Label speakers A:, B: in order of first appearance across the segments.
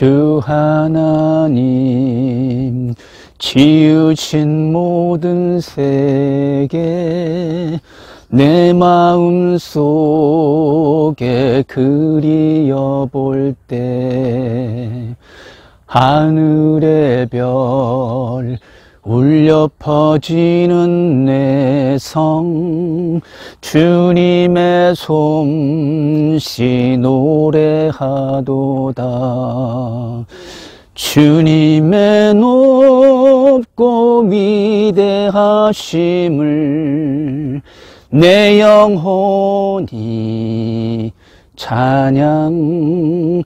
A: 주 하나님 지으신 모든 세계 내 마음 속에 그리어볼 때 하늘의 별 울려 퍼지는 내 성 주님의 솜씨 노래하도다. 주님의 높고 위대하심을 내 영혼이 찬양하네.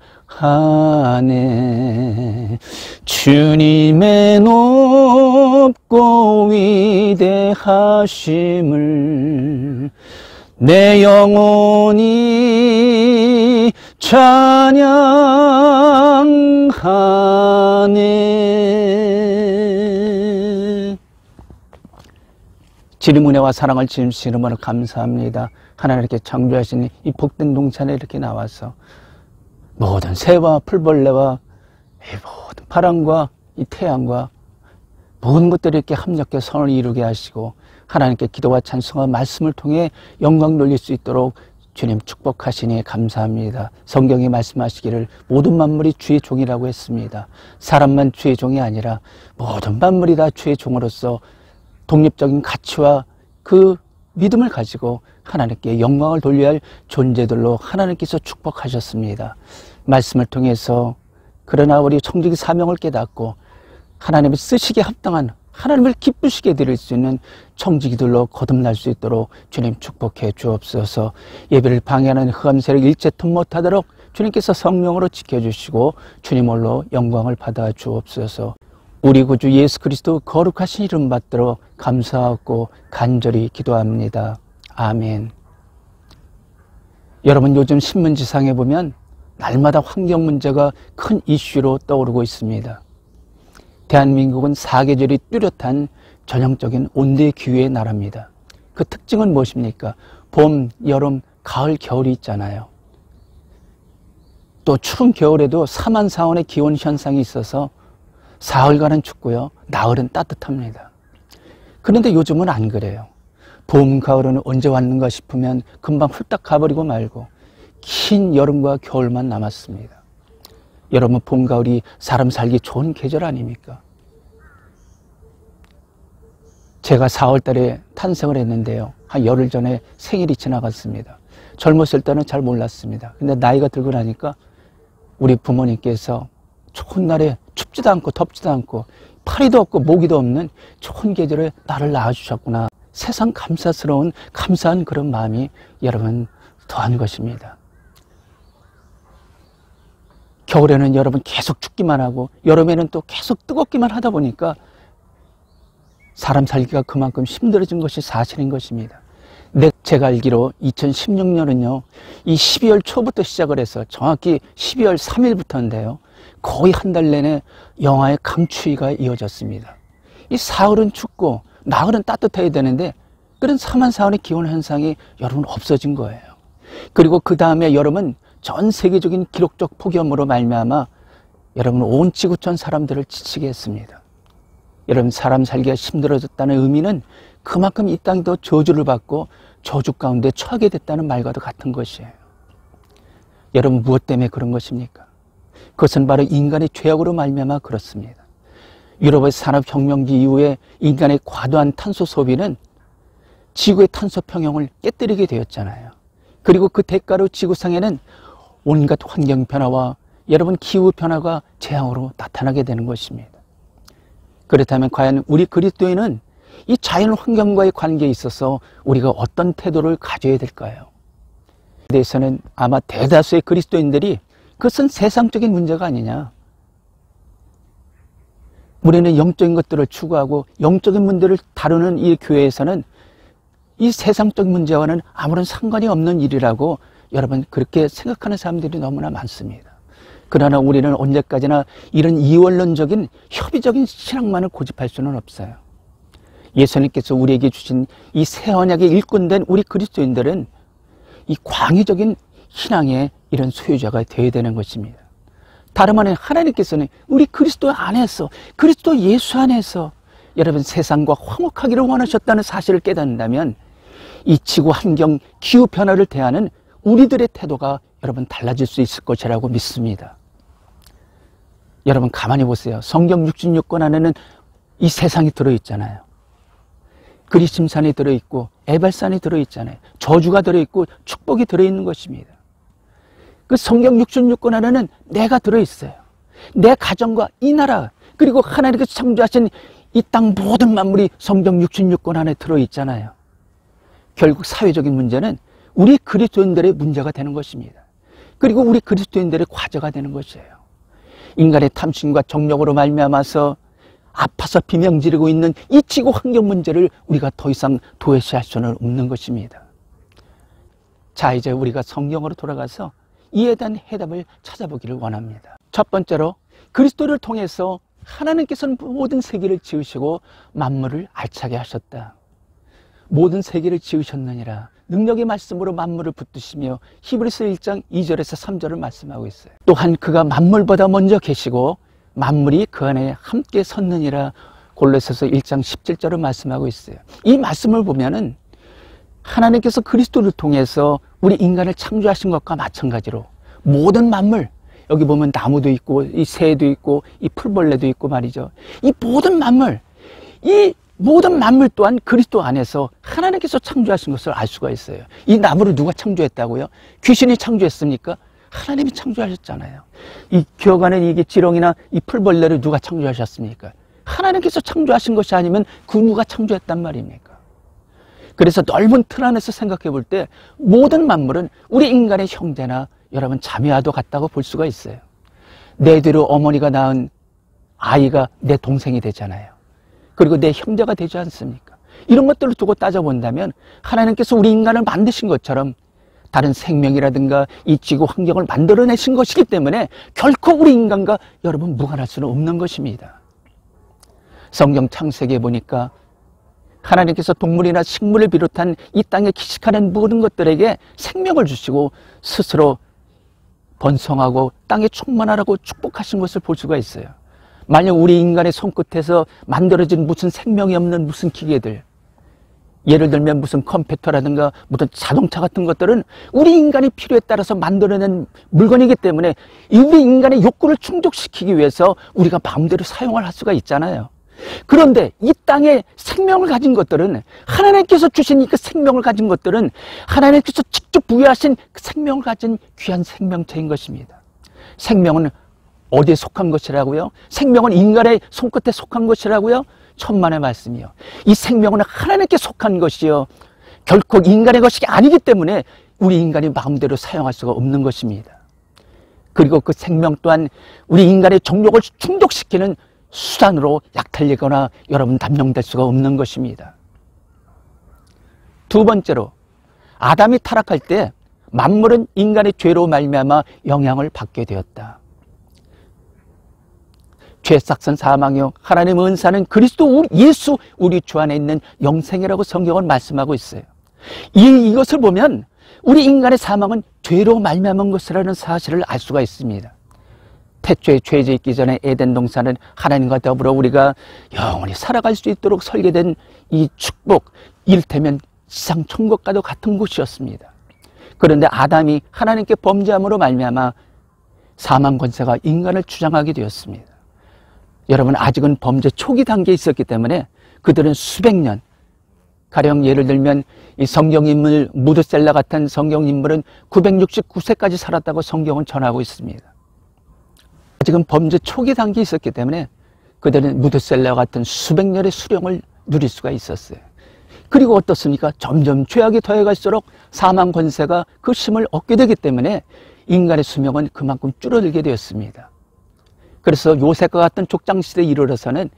A: 주님의 높고 위대하심을 내 영혼이 찬양하네. 주님 은혜와 사랑을 주신 이름으로 감사합니다. 하나님께 창조하신 이 복된 동산에 이렇게 나와서 모든 새와 풀벌레와 이 모든 바람과 이 태양과 모든 것들이 이렇게 합력해 선을 이루게 하시고 하나님께 기도와 찬송과 말씀을 통해 영광 돌릴 수 있도록 주님 축복하시니 감사합니다. 성경이 말씀하시기를 모든 만물이 주의 종이라고 했습니다. 사람만 주의 종이 아니라 모든 만물이 다 주의 종으로서 독립적인 가치와 그 믿음을 가지고 하나님께 영광을 돌려야 할 존재들로 하나님께서 축복하셨습니다. 말씀을 통해서 그러나 우리 청지기 사명을 깨닫고 하나님을 쓰시기에 합당한 하나님을 기쁘시게 드릴 수 있는 청지기들로 거듭날 수 있도록 주님 축복해 주옵소서. 예배를 방해하는 흑암 세력 일체 틈 못하도록 주님께서 성령으로 지켜주시고 주님 홀로 영광을 받아 주옵소서. 우리 구주 예수 그리스도 거룩하신 이름 받들어 감사하고 간절히 기도합니다. 아멘. 여러분, 요즘 신문지상에 보면 날마다 환경 문제가 큰 이슈로 떠오르고 있습니다. 대한민국은 사계절이 뚜렷한 전형적인 온대 기후의 나라입니다. 그 특징은 무엇입니까? 봄, 여름, 가을, 겨울이 있잖아요. 또 추운 겨울에도 사만사원의 기온 현상이 있어서 사흘간은 춥고요, 나흘은 따뜻합니다. 그런데 요즘은 안 그래요. 봄, 가을은 언제 왔는가 싶으면 금방 훌딱 가버리고 말고 긴 여름과 겨울만 남았습니다. 여러분, 봄, 가을이 사람 살기 좋은 계절 아닙니까? 제가 4월 달에 탄생을 했는데요, 한 열흘 전에 생일이 지나갔습니다. 젊었을 때는 잘 몰랐습니다. 근데 나이가 들고 나니까 우리 부모님께서 좋은 날에 춥지도 않고 덥지도 않고 파리도 없고 모기도 없는 좋은 계절에 나를 낳아주셨구나. 세상 감사스러운 감사한 그런 마음이 여러분 더한 것입니다. 겨울에는 여러분 계속 춥기만 하고 여름에는 또 계속 뜨겁기만 하다 보니까 사람 살기가 그만큼 힘들어진 것이 사실인 것입니다. 제가 알기로 2016년은요, 이 12월 초부터 시작을 해서 정확히 12월 3일부터인데요, 거의 한 달 내내 영하의 강추위가 이어졌습니다. 이 사흘은 춥고 나흘은 따뜻해야 되는데 그런 사만사원의 기온 현상이 여러분 없어진 거예요. 그리고 그 다음에 여름은 전 세계적인 기록적 폭염으로 말미암아 여러분 온 지구촌 사람들을 지치게 했습니다. 여러분, 사람 살기가 힘들어졌다는 의미는 그만큼 이 땅도 저주를 받고 저주 가운데 처하게 됐다는 말과도 같은 것이에요. 여러분, 무엇 때문에 그런 것입니까? 그것은 바로 인간의 죄악으로 말미암아 그렇습니다. 유럽의 산업혁명기 이후에 인간의 과도한 탄소 소비는 지구의 탄소 평형을 깨뜨리게 되었잖아요. 그리고 그 대가로 지구상에는 온갖 환경 변화와 여러분 기후 변화가 재앙으로 나타나게 되는 것입니다. 그렇다면 과연 우리 그리스도인은 이 자연 환경과의 관계에 있어서 우리가 어떤 태도를 가져야 될까요? 대해서는 아마 대다수의 그리스도인들이 그것은 세상적인 문제가 아니냐. 우리는 영적인 것들을 추구하고 영적인 문제를 다루는 이 교회에서는 이 세상적 문제와는 아무런 상관이 없는 일이라고 여러분 그렇게 생각하는 사람들이 너무나 많습니다. 그러나 우리는 언제까지나 이런 이원론적인 협의적인 신앙만을 고집할 수는 없어요. 예수님께서 우리에게 주신 이 새 언약의 일꾼된 우리 그리스도인들은 이 광의적인 신앙의 이런 소유자가 되어야 되는 것입니다. 다름 아닌 하나님께서는 우리 그리스도 안에서, 그리스도 예수 안에서 여러분 세상과 화목하기를 원하셨다는 사실을 깨닫는다면 이 지구 환경 기후 변화를 대하는 우리들의 태도가 여러분 달라질 수 있을 것이라고 믿습니다. 여러분 가만히 보세요. 성경 66권 안에는 이 세상이 들어있잖아요. 그리심산이 들어있고 에발산이 들어있잖아요. 저주가 들어있고 축복이 들어있는 것입니다. 그 성경 66권 안에는 내가 들어있어요. 내 가정과 이 나라, 그리고 하나님께서 창조하신 이 땅 모든 만물이 성경 66권 안에 들어있잖아요. 결국 사회적인 문제는 우리 그리스도인들의 문제가 되는 것입니다. 그리고 우리 그리스도인들의 과제가 되는 것이에요. 인간의 탐심과 정욕으로 말미암아서 아파서 비명 지르고 있는 이 지구 환경 문제를 우리가 더 이상 도외시할 수는 없는 것입니다. 자, 이제 우리가 성경으로 돌아가서 이에 대한 해답을 찾아보기를 원합니다. 첫 번째로 그리스도를 통해서 하나님께서는 모든 세계를 지으시고 만물을 알차게 하셨다. 모든 세계를 지으셨느니라 능력의 말씀으로 만물을 붙드시며 히브리서 1장 2절에서 3절을 말씀하고 있어요. 또한 그가 만물보다 먼저 계시고 만물이 그 안에 함께 섰느니라 골로새서 1장 17절을 말씀하고 있어요. 이 말씀을 보면은 하나님께서 그리스도를 통해서 우리 인간을 창조하신 것과 마찬가지로 모든 만물, 여기 보면 나무도 있고 이 새도 있고 이 풀벌레도 있고 말이죠. 이 모든 만물 또한 그리스도 안에서 하나님께서 창조하신 것을 알 수가 있어요. 이 나무를 누가 창조했다고요? 귀신이 창조했습니까? 하나님이 창조하셨잖아요. 이 기억 안에 이게 지렁이나 이 풀벌레를 누가 창조하셨습니까? 하나님께서 창조하신 것이 아니면 그 누가 창조했단 말입니까? 그래서 넓은 틀 안에서 생각해 볼 때 모든 만물은 우리 인간의 형제나 여러분 자매와도 같다고 볼 수가 있어요. 내 뒤로 어머니가 낳은 아이가 내 동생이 되잖아요. 그리고 내 형제가 되지 않습니까? 이런 것들을 두고 따져본다면 하나님께서 우리 인간을 만드신 것처럼 다른 생명이라든가 이 지구 환경을 만들어내신 것이기 때문에 결코 우리 인간과 여러분 무관할 수는 없는 것입니다. 성경 창세기에 보니까 하나님께서 동물이나 식물을 비롯한 이 땅에 기식하는 모든 것들에게 생명을 주시고 스스로 번성하고 땅에 충만하라고 축복하신 것을 볼 수가 있어요. 만약 우리 인간의 손끝에서 만들어진 무슨 생명이 없는 무슨 기계들, 예를 들면 무슨 컴퓨터라든가 무슨 자동차 같은 것들은 우리 인간의 필요에 따라서 만들어낸 물건이기 때문에 우리 인간의 욕구를 충족시키기 위해서 우리가 마음대로 사용을 할 수가 있잖아요. 그런데 이 땅에 생명을 가진 것들은 하나님께서 주신 그 생명을 가진 것들은 하나님께서 직접 부여하신 그 생명을 가진 귀한 생명체인 것입니다. 생명은 어디에 속한 것이라고요? 생명은 인간의 손끝에 속한 것이라고요? 천만의 말씀이요. 이 생명은 하나님께 속한 것이요. 결코 인간의 것이 아니기 때문에 우리 인간이 마음대로 사용할 수가 없는 것입니다. 그리고 그 생명 또한 우리 인간의 정욕을 충족시키는 수단으로 약탈되거나 여러분 남용될 수가 없는 것입니다. 두 번째로 아담이 타락할 때 만물은 인간의 죄로 말미암아 영향을 받게 되었다. 죄싹선 사망이요 하나님의 은사는 그리스도 예수 우리 주 안에 있는 영생이라고 성경은 말씀하고 있어요. 이것을 보면 우리 인간의 사망은 죄로 말미암은 것이라는 사실을 알 수가 있습니다. 태초에 죄 짓기 전에 에덴 동산은 하나님과 더불어 우리가 영원히 살아갈 수 있도록 설계된 이 축복, 이를테면 지상 천국과도 같은 곳이었습니다. 그런데 아담이 하나님께 범죄함으로 말미암아 사망 권세가 인간을 주장하게 되었습니다. 여러분 아직은 범죄 초기 단계에 있었기 때문에 그들은 수백 년, 가령 예를 들면 이 성경인물 무드셀라 같은 성경인물은 969세까지 살았다고 성경은 전하고 있습니다. 아직은 범죄 초기 단계에 있었기 때문에 그들은 무드셀라 같은 수백 년의 수령을 누릴 수가 있었어요. 그리고 어떻습니까? 점점 죄악이 더해갈수록 사망 권세가 그 힘을 얻게 되기 때문에 인간의 수명은 그만큼 줄어들게 되었습니다. 그래서 요셉과 같은 족장시대에 이르러서는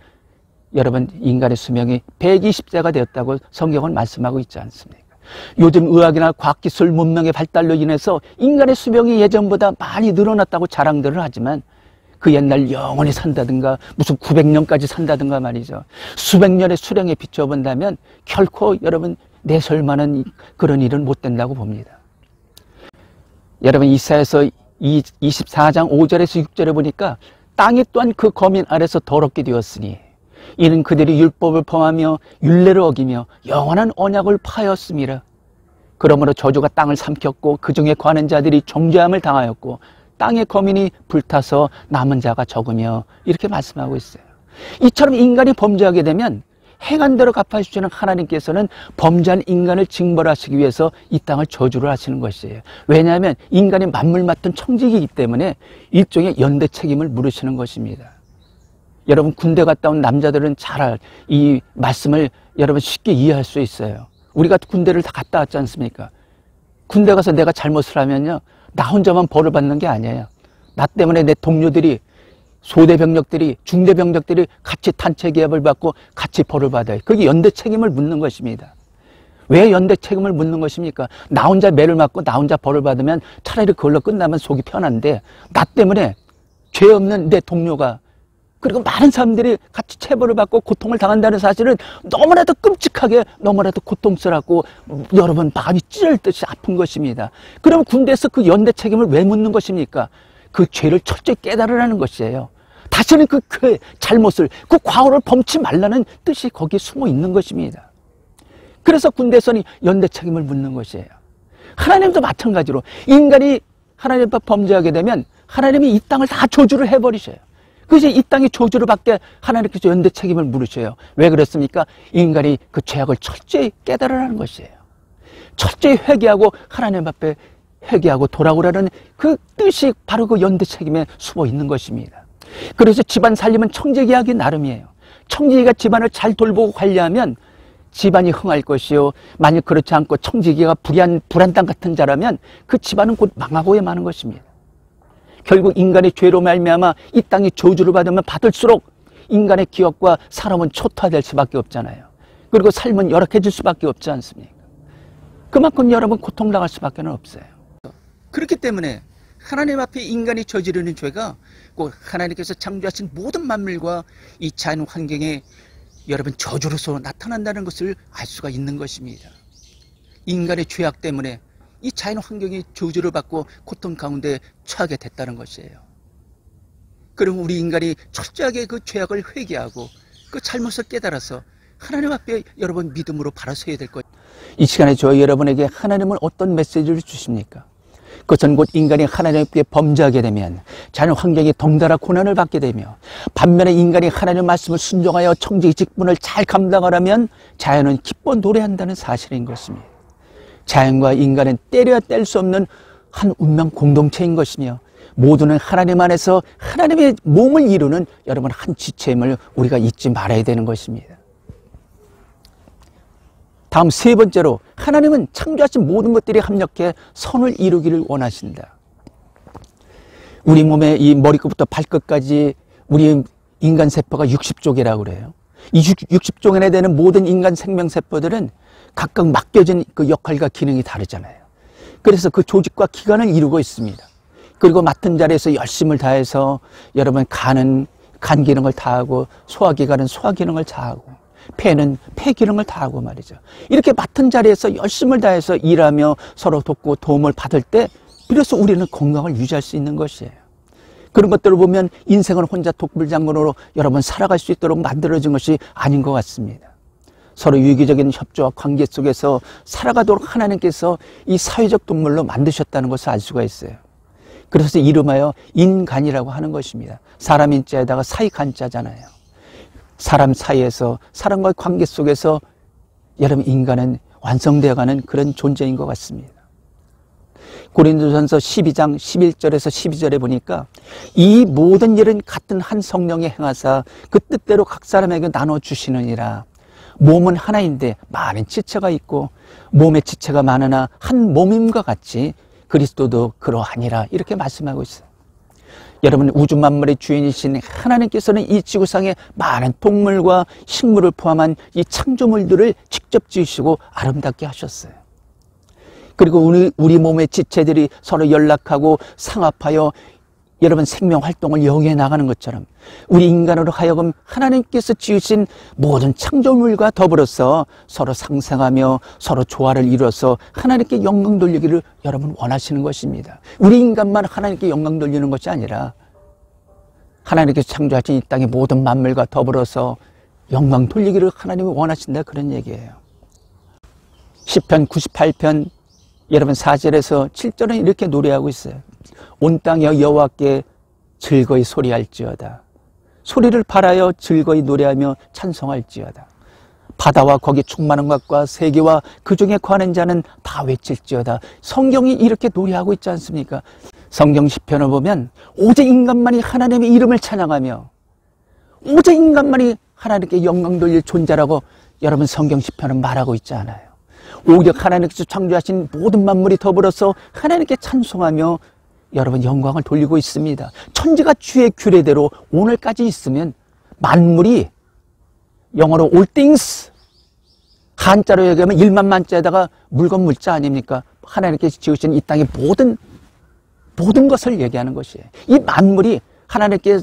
A: 여러분 인간의 수명이 120세가 되었다고 성경은 말씀하고 있지 않습니까? 요즘 의학이나 과학기술 문명의 발달로 인해서 인간의 수명이 예전보다 많이 늘어났다고 자랑들을 하지만 그 옛날 영원히 산다든가 무슨 900년까지 산다든가 말이죠. 수백 년의 수령에 비춰본다면 결코 여러분 내설만한 그런 일은 못 된다고 봅니다. 여러분 이사야서 이 24장 5절에서 6절에 보니까 땅이 또한 그 거민 아래서 더럽게 되었으니 이는 그들이 율법을 범하며 율례를 어기며 영원한 언약을 파하였음이라. 그러므로 저주가 땅을 삼켰고 그 중에 거하는 자들이 정죄함을 당하였고 땅의 거민이 불타서 남은 자가 적으며, 이렇게 말씀하고 있어요. 이처럼 인간이 범죄하게 되면 행한 대로 갚아주시는 하나님께서는 범죄한 인간을 징벌하시기 위해서 이 땅을 저주를 하시는 것이에요. 왜냐하면 인간이 만물 맡은 청지기이기 때문에 일종의 연대 책임을 물으시는 것입니다. 여러분, 군대 갔다 온 남자들은 잘 이 말씀을 여러분 쉽게 이해할 수 있어요. 우리가 군대를 다 갔다 왔지 않습니까? 군대 가서 내가 잘못을 하면요, 나 혼자만 벌을 받는 게 아니에요. 나 때문에 내 동료들이, 소대병력들이, 중대병력들이 같이 탄체기합을 받고 같이 벌을 받아요. 그게 연대 책임을 묻는 것입니다. 왜 연대 책임을 묻는 것입니까? 나 혼자 매를 맞고 나 혼자 벌을 받으면 차라리 그걸로 끝나면 속이 편한데, 나 때문에 죄 없는 내 동료가, 그리고 많은 사람들이 같이 체벌을 받고 고통을 당한다는 사실은 너무나도 끔찍하게, 너무나도 고통스럽고 여러분 마음이 찢어질 듯이 아픈 것입니다. 그럼 군대에서 그 연대 책임을 왜 묻는 것입니까? 그 죄를 철저히 깨달으라는 것이에요. 다시는 그 잘못을, 그 과오를 범치 말라는 뜻이 거기에 숨어 있는 것입니다. 그래서 군대에서는 연대 책임을 묻는 것이에요. 하나님도 마찬가지로 인간이 하나님 앞에 범죄하게 되면 하나님이 이 땅을 다 저주를 해버리셔요. 그래서 이 땅이 저주를 받게 하나님께서 연대 책임을 물으셔요. 왜 그렇습니까? 인간이 그 죄악을 철저히 깨달으라는 것이에요. 철저히 회개하고 하나님 앞에 회개하고 돌아오라는 그 뜻이 바로 그 연대 책임에 숨어 있는 것입니다. 그래서 집안 살림은 청지기가 하기 나름이에요. 청지기가 집안을 잘 돌보고 관리하면 집안이 흥할 것이요, 만약 그렇지 않고 청지기가 불안 땅 같은 자라면 그 집안은 곧 망하고야 마는 것입니다. 결국 인간의 죄로 말미암아 이 땅이 저주를 받으면 받을수록 인간의 기억과 사람은 초토화될 수밖에 없잖아요. 그리고 삶은 열악해질 수밖에 없지 않습니까? 그만큼 여러분 고통당할 수밖에 없어요. 그렇기 때문에 하나님 앞에 인간이 저지르는 죄가 꼭 하나님께서 창조하신 모든 만물과 이 자연 환경에 여러분 저주로서 나타난다는 것을 알 수가 있는 것입니다. 인간의 죄악 때문에 이 자연 환경이 저주를 받고 고통 가운데 처하게 됐다는 것이에요. 그럼 우리 인간이 철저하게 그 죄악을 회개하고 그 잘못을 깨달아서 하나님 앞에 여러분 믿음으로 바라서야 될 것. 이 시간에 저희 여러분에게 하나님은 어떤 메시지를 주십니까? 그것은 곧 인간이 하나님께 범죄하게 되면 자연 환경이 덩달아 고난을 받게 되며, 반면에 인간이 하나님 말씀을 순종하여 청지기 직분을 잘 감당하려면 자연은 기뻐 노래한다는 사실인 것입니다. 자연과 인간은 때려야 뗄 수 없는 한 운명 공동체인 것이며, 모두는 하나님 안에서 하나님의 몸을 이루는 여러분 한 지체임을 우리가 잊지 말아야 되는 것입니다. 다음 세 번째로, 하나님은 창조하신 모든 것들이 합력해 선을 이루기를 원하신다. 우리 몸의 이 머리끝부터 발끝까지 우리 인간 세포가 60쪽이라고 그래요. 이 60쪽에 되는 모든 인간 생명세포들은 각각 맡겨진 그 역할과 기능이 다르잖아요. 그래서 그 조직과 기관을 이루고 있습니다. 그리고 맡은 자리에서 열심을 다해서 여러분 간은 간 기능을 다하고, 소화기관은 소화 기능을 다하고, 폐는 폐 기능을 다하고 말이죠. 이렇게 맡은 자리에서 열심을 다해서 일하며 서로 돕고 도움을 받을 때 비로소 우리는 건강을 유지할 수 있는 것이에요. 그런 것들을 보면 인생을 혼자 독불장군으로 여러분 살아갈 수 있도록 만들어진 것이 아닌 것 같습니다. 서로 유기적인 협조와 관계 속에서 살아가도록 하나님께서 이 사회적 동물로 만드셨다는 것을 알 수가 있어요. 그래서 이름하여 인간이라고 하는 것입니다. 사람 인자에다가 사이간자잖아요. 사람 사이에서, 사람과의 관계 속에서 여러분 인간은 완성되어가는 그런 존재인 것 같습니다. 고린도전서 12장 11절에서 12절에 보니까 이 모든 일은 같은 한 성령이 행하사 그 뜻대로 각 사람에게 나눠주시느니라. 몸은 하나인데 많은 지체가 있고 몸의 지체가 많으나 한 몸임과 같이 그리스도도 그러하니라. 이렇게 말씀하고 있어요. 여러분, 우주 만물의 주인이신 하나님께서는 이 지구상의 많은 동물과 식물을 포함한 이 창조물들을 직접 지으시고 아름답게 하셨어요. 그리고 우리 몸의 지체들이 서로 연락하고 상합하여 여러분 생명 활동을 영위해 나가는 것처럼 우리 인간으로 하여금 하나님께서 지으신 모든 창조물과 더불어서 서로 상생하며 서로 조화를 이루어서 하나님께 영광 돌리기를 여러분 원하시는 것입니다. 우리 인간만 하나님께 영광 돌리는 것이 아니라 하나님께서 창조하신 이 땅의 모든 만물과 더불어서 영광 돌리기를 하나님이 원하신다, 그런 얘기예요. 시편 98편 여러분 4절에서 7절은 이렇게 노래하고 있어요. 온 땅여 여호와께 즐거이 소리할지어다. 소리를 발하여 즐거이 노래하며 찬송할지어다. 바다와 거기 충만한 것과 세계와 그 중에 거하는 자는 다 외칠지어다. 성경이 이렇게 노래하고 있지 않습니까? 성경 시편을 보면 오직 인간만이 하나님의 이름을 찬양하며 오직 인간만이 하나님께 영광 돌릴 존재라고 여러분 성경 시편은 말하고 있지 않아요. 오히려 하나님께서 창조하신 모든 만물이 더불어서 하나님께 찬송하며 여러분 영광을 돌리고 있습니다. 천지가 주의 규례대로 오늘까지 있으면 만물이 영어로 all things, 한자로 얘기하면 일만만자에다가 물건 물자 아닙니까? 하나님께서 지으신 이 땅의 모든 것을 얘기하는 것이에요. 이 만물이 하나님께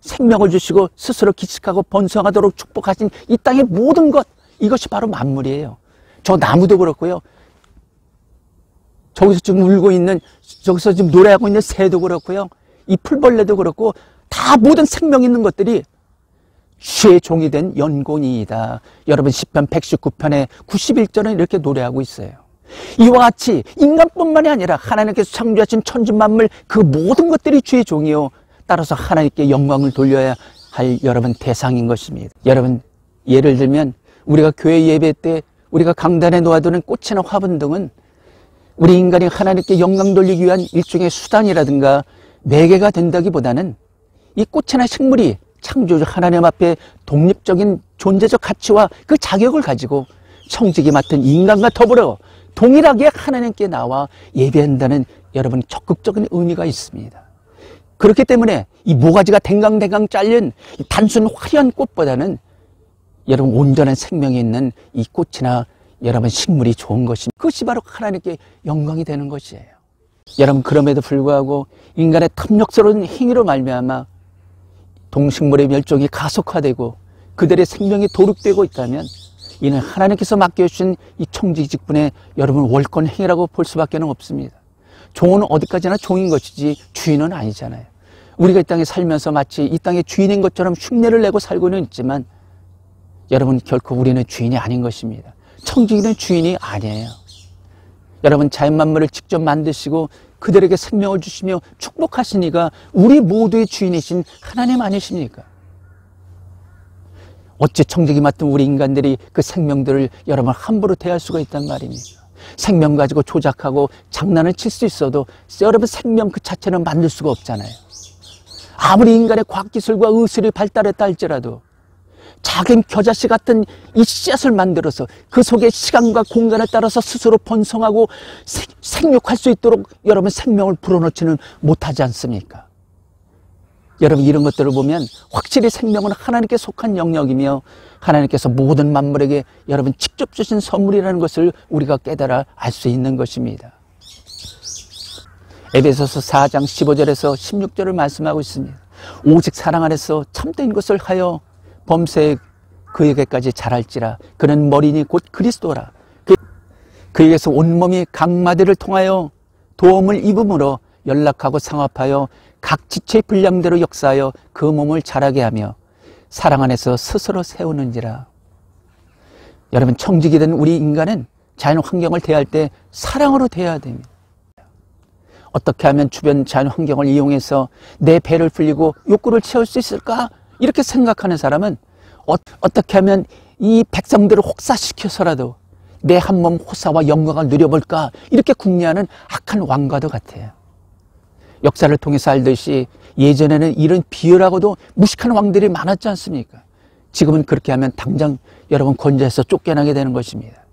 A: 생명을 주시고 스스로 기식하고 번성하도록 축복하신 이 땅의 모든 것, 이것이 바로 만물이에요. 저 나무도 그렇고요. 저기서 지금 울고 있는, 저기서 지금 노래하고 있는 새도 그렇고요. 이 풀벌레도 그렇고 다 모든 생명 있는 것들이 주의 종이 된 연고니이다. 여러분 시편 119편의 91절은 이렇게 노래하고 있어요. 이와 같이 인간뿐만이 아니라 하나님께서 창조하신 천지만물 그 모든 것들이 주의 종이요, 따라서 하나님께 영광을 돌려야 할 여러분 대상인 것입니다. 여러분 예를 들면 우리가 교회 예배 때 우리가 강단에 놓아두는 꽃이나 화분 등은 우리 인간이 하나님께 영광 돌리기 위한 일종의 수단이라든가 매개가 된다기보다는 이 꽃이나 식물이 창조주 하나님 앞에 독립적인 존재적 가치와 그 자격을 가지고 청지기 맡은 인간과 더불어 동일하게 하나님께 나와 예배한다는 여러분 적극적인 의미가 있습니다. 그렇기 때문에 이 모가지가 댕강댕강 잘린 단순 화려한 꽃보다는 여러분 온전한 생명이 있는 이 꽃이나 여러분 식물이 좋은 것입니다. 그것이 바로 하나님께 영광이 되는 것이에요. 여러분 그럼에도 불구하고 인간의 탐욕스러운 행위로 말미암아 동식물의 멸종이 가속화되고 그들의 생명이 도륙되고 있다면 이는 하나님께서 맡겨주신 이 청지 직분의 여러분 월권 행위라고 볼 수밖에 없습니다. 종은 어디까지나 종인 것이지 주인은 아니잖아요. 우리가 이 땅에 살면서 마치 이 땅의 주인인 것처럼 흉내를 내고 살고는 있지만 여러분 결코 우리는 주인이 아닌 것입니다. 청지기는 주인이 아니에요. 여러분 자연만물을 직접 만드시고 그들에게 생명을 주시며 축복하시니가 우리 모두의 주인이신 하나님 아니십니까? 어찌 청지기 맡은 우리 인간들이 그 생명들을 여러분 함부로 대할 수가 있단 말입니까? 생명 가지고 조작하고 장난을 칠 수 있어도 여러분 생명 그 자체는 만들 수가 없잖아요. 아무리 인간의 과학기술과 의술이 발달했다 할지라도 작은 겨자씨 같은 이 씨앗을 만들어서 그 속에 시간과 공간에 따라서 스스로 번성하고 생육할 수 있도록 여러분 생명을 불어넣지는 못하지 않습니까? 여러분 이런 것들을 보면 확실히 생명은 하나님께 속한 영역이며 하나님께서 모든 만물에게 여러분 직접 주신 선물이라는 것을 우리가 깨달아 알 수 있는 것입니다. 에베소서 4장 15절에서 16절을 말씀하고 있습니다. 오직 사랑 안에서 참된 것을 하여 범사에 그에게까지 자랄지라. 그는 머리니 곧 그리스도라. 그에게서 온몸이 각 마디를 통하여 도움을 입음으로 연락하고 상합하여 각 지체의 분량대로 역사하여 그 몸을 자라게 하며 사랑 안에서 스스로 세우는지라. 여러분 청지기 된 우리 인간은 자연 환경을 대할 때 사랑으로 대해야 됩니다. 어떻게 하면 주변 자연 환경을 이용해서 내 배를 불리고 욕구를 채울 수 있을까? 이렇게 생각하는 사람은 어떻게 하면 이 백성들을 혹사시켜서라도 내 한 몸 호사와 영광을 누려볼까? 이렇게 궁리하는 악한 왕과도 같아요. 역사를 통해서 알듯이 예전에는 이런 비열하고도 무식한 왕들이 많았지 않습니까? 지금은 그렇게 하면 당장 여러분 권좌에서 쫓겨나게 되는 것입니다.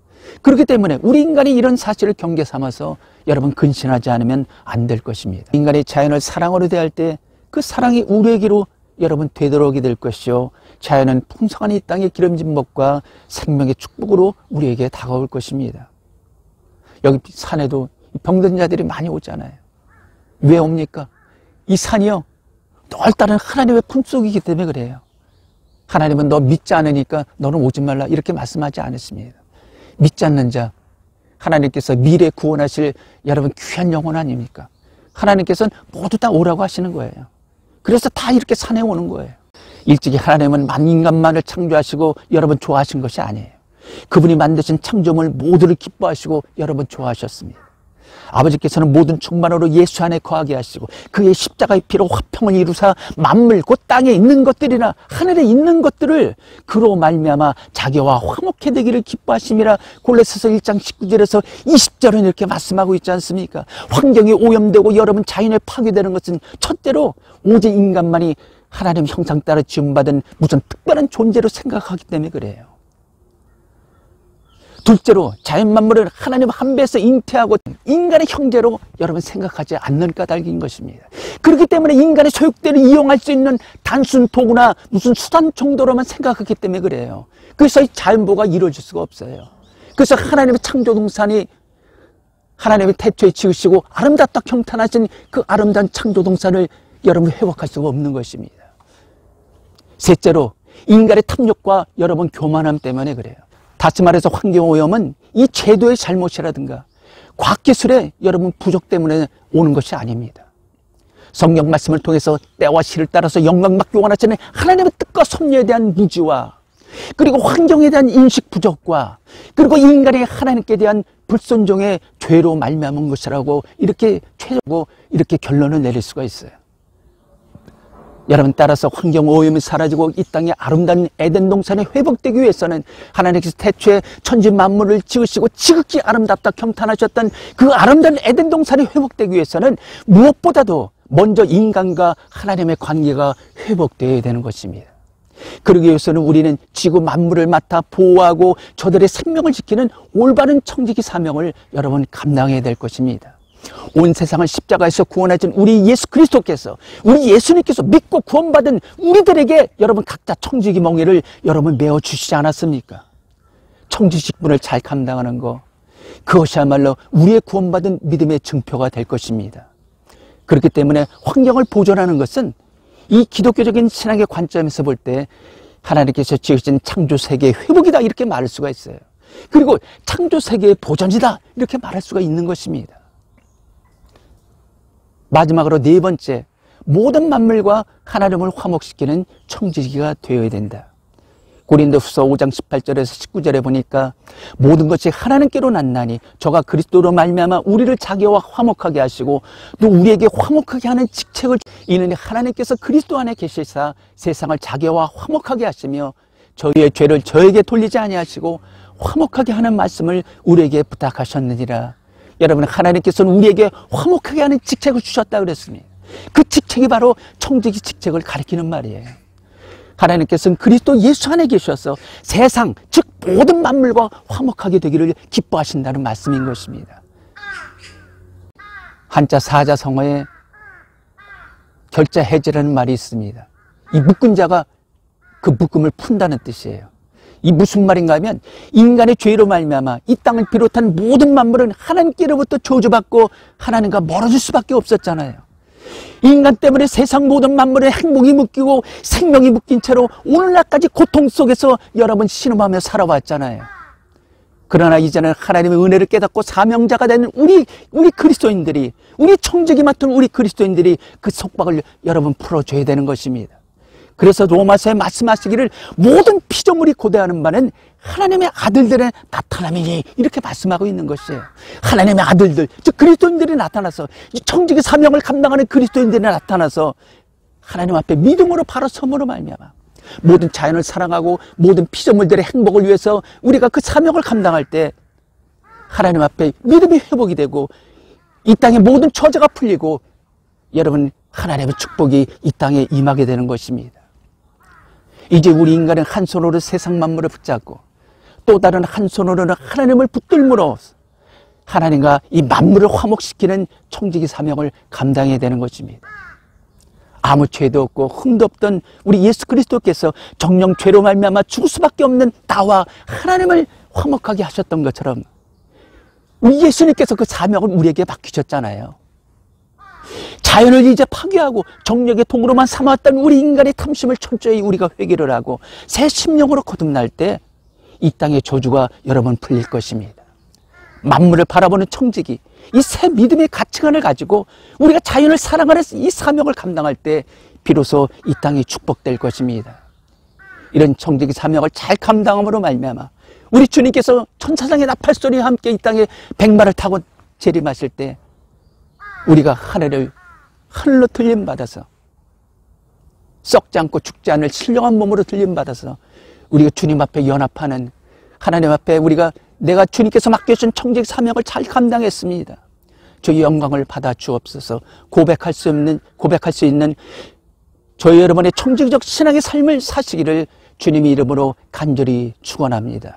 A: 그렇기 때문에 우리 인간이 이런 사실을 경계 삼아서 여러분 근신하지 않으면 안 될 것입니다. 인간이 자연을 사랑으로 대할 때 그 사랑이 우리에게로 여러분 되돌아오게 될 것이요, 자연은 풍성한 이 땅의 기름진 먹과 생명의 축복으로 우리에게 다가올 것입니다. 여기 산에도 병든 자들이 많이 오잖아요. 왜 옵니까? 이 산이요, 널 따른 하나님의 품속이기 때문에 그래요. 하나님은 너 믿지 않으니까 너는 오지 말라 이렇게 말씀하지 않으십니다. 믿지 않는 자, 하나님께서 미래 구원하실 여러분 귀한 영혼 아닙니까? 하나님께서는 모두 다 오라고 하시는 거예요. 그래서 다 이렇게 산에 오는 거예요. 일찍이 하나님은 만인간만을 창조하시고 여러분 좋아하신 것이 아니에요. 그분이 만드신 창조물 모두를 기뻐하시고 여러분 좋아하셨습니다. 아버지께서는 모든 충만으로 예수 안에 거하게 하시고 그의 십자가의 피로 화평을 이루사 만물 곧 땅에 있는 것들이나 하늘에 있는 것들을 그로 말미암아 자기와 화목해 되기를 기뻐하심이라 골로새서 1장 19절에서 20절은 이렇게 말씀하고 있지 않습니까? 환경이 오염되고 여러분 자연에 파괴되는 것은 첫째로 오직 인간만이 하나님 형상 따라 지음받은 무슨 특별한 존재로 생각하기 때문에 그래요. 둘째로 자연 만물을 하나님 한 배에서 잉태하고 인간의 형제로 여러분 생각하지 않는 까닭인 것입니다. 그렇기 때문에 인간의 소욕대를 이용할 수 있는 단순 도구나 무슨 수단 정도로만 생각하기 때문에 그래요. 그래서 이 자연보호가 이루어질 수가 없어요. 그래서 하나님의 창조동산이 하나님의 태초에 지으시고 아름답다 경탄하신 그 아름다운 창조동산을 여러분 회복할 수가 없는 것입니다. 셋째로 인간의 탐욕과 여러분 교만함 때문에 그래요. 다시 말해서 환경오염은 이 제도의 잘못이라든가 과학기술의 여러분 부족 때문에 오는 것이 아닙니다. 성경 말씀을 통해서 때와 시를 따라서 영광받기 원하시는 하나님의 뜻과 섭리에 대한 무지와 그리고 환경에 대한 인식 부족과 그리고 인간의 하나님께 대한 불순종의 죄로 말미암은 것이라고 이렇게 최고 이렇게 결론을 내릴 수가 있어요. 여러분 따라서 환경오염이 사라지고 이 땅의 아름다운 에덴 동산이 회복되기 위해서는 하나님께서 태초에 천지 만물을 지으시고 지극히 아름답다 경탄하셨던 그 아름다운 에덴 동산이 회복되기 위해서는 무엇보다도 먼저 인간과 하나님의 관계가 회복되어야 되는 것입니다. 그러기 위해서는 우리는 지구 만물을 맡아 보호하고 저들의 생명을 지키는 올바른 청지기 사명을 여러분 감당해야 될 것입니다. 온 세상을 십자가에서 구원하신 우리 예수 그리스도께서 우리 예수님께서 믿고 구원받은 우리들에게 여러분 각자 청지기 멍에를 여러분 메어주시지 않았습니까? 청지 직분을 잘 감당하는 것, 그것이야말로 우리의 구원받은 믿음의 증표가 될 것입니다. 그렇기 때문에 환경을 보존하는 것은 이 기독교적인 신앙의 관점에서 볼 때 하나님께서 지으신 창조세계의 회복이다 이렇게 말할 수가 있어요. 그리고 창조세계의 보존이다 이렇게 말할 수가 있는 것입니다. 마지막으로 네 번째, 모든 만물과 하나님을 화목시키는 청지기가 되어야 된다. 고린도후서 5장 18절에서 19절에 보니까 모든 것이 하나님께로 났나니 저가 그리스도로 말미암아 우리를 자기와 화목하게 하시고 또 우리에게 화목하게 하는 직책을 이는 하나님께서 그리스도 안에 계시사 세상을 자기와 화목하게 하시며 저희의 죄를 저에게 돌리지 아니하시고 화목하게 하는 말씀을 우리에게 부탁하셨느니라. 여러분 하나님께서는 우리에게 화목하게 하는 직책을 주셨다 그랬습니다. 그 직책이 바로 청지기 직책을 가리키는 말이에요. 하나님께서는 그리스도 예수 안에 계셔서 세상 즉 모든 만물과 화목하게 되기를 기뻐하신다는 말씀인 것입니다. 한자 사자성어에 결자해지라는 말이 있습니다. 이 묶은 자가 그 묶음을 푼다는 뜻이에요. 이 무슨 말인가 하면 인간의 죄로 말미암아 이 땅을 비롯한 모든 만물은 하나님께로부터 저주받고 하나님과 멀어질 수밖에 없었잖아요. 인간 때문에 세상 모든 만물의 행복이 묶이고 생명이 묶인 채로 오늘날까지 고통 속에서 여러분 신음하며 살아왔잖아요. 그러나 이제는 하나님의 은혜를 깨닫고 사명자가 되는 우리 그리스도인들이, 우리 청지기 맡은 우리 그리스도인들이 그 속박을 여러분 풀어줘야 되는 것입니다. 그래서 로마서에 말씀하시기를 모든 피조물이 고대하는 바는 하나님의 아들들의 나타남이니 이렇게 말씀하고 있는 것이에요. 하나님의 아들들, 즉 그리스도인들이 나타나서 이 청지기 사명을 감당하는 그리스도인들이 나타나서 하나님 앞에 믿음으로 바로 섬으로 말미암아 모든 자연을 사랑하고 모든 피조물들의 행복을 위해서 우리가 그 사명을 감당할 때 하나님 앞에 믿음이 회복이 되고 이 땅의 모든 저주가 풀리고 여러분 하나님의 축복이 이 땅에 임하게 되는 것입니다. 이제 우리 인간은 한 손으로 세상 만물을 붙잡고 또 다른 한 손으로는 하나님을 붙들므로 하나님과 이 만물을 화목시키는 청지기 사명을 감당해야 되는 것입니다. 아무 죄도 없고 흠도 없던 우리 예수 그리스도께서 정령 죄로 말미암아 죽을 수밖에 없는 나와 하나님을 화목하게 하셨던 것처럼 우리 예수님께서 그 사명을 우리에게 맡기셨잖아요. 자연을 이제 파괴하고 정력의 도구로만 삼았던 우리 인간의 탐심을 철저히 우리가 회개를 하고 새 심령으로 거듭날 때 이 땅의 저주가 여러분 풀릴 것입니다. 만물을 바라보는 청지기, 이 새 믿음의 가치관을 가지고 우리가 자연을 사랑하는 이 사명을 감당할 때 비로소 이 땅이 축복될 것입니다. 이런 청지기 사명을 잘 감당함으로 말미암아 우리 주님께서 천사장의 나팔소리와 함께 이 땅에 백마를 타고 재림하실 때 우리가 하늘을 하늘로 들림받아서 썩지 않고 죽지 않을 신령한 몸으로 들림받아서 우리가 주님 앞에 연합하는, 하나님 앞에 우리가 내가 주님께서 맡겨주신 청지기 사명을 잘 감당했습니다, 주의 영광을 받아 주옵소서. 고백할 수 있는 저희 여러분의 청지기적 신앙의 삶을 사시기를 주님의 이름으로 간절히 축원합니다.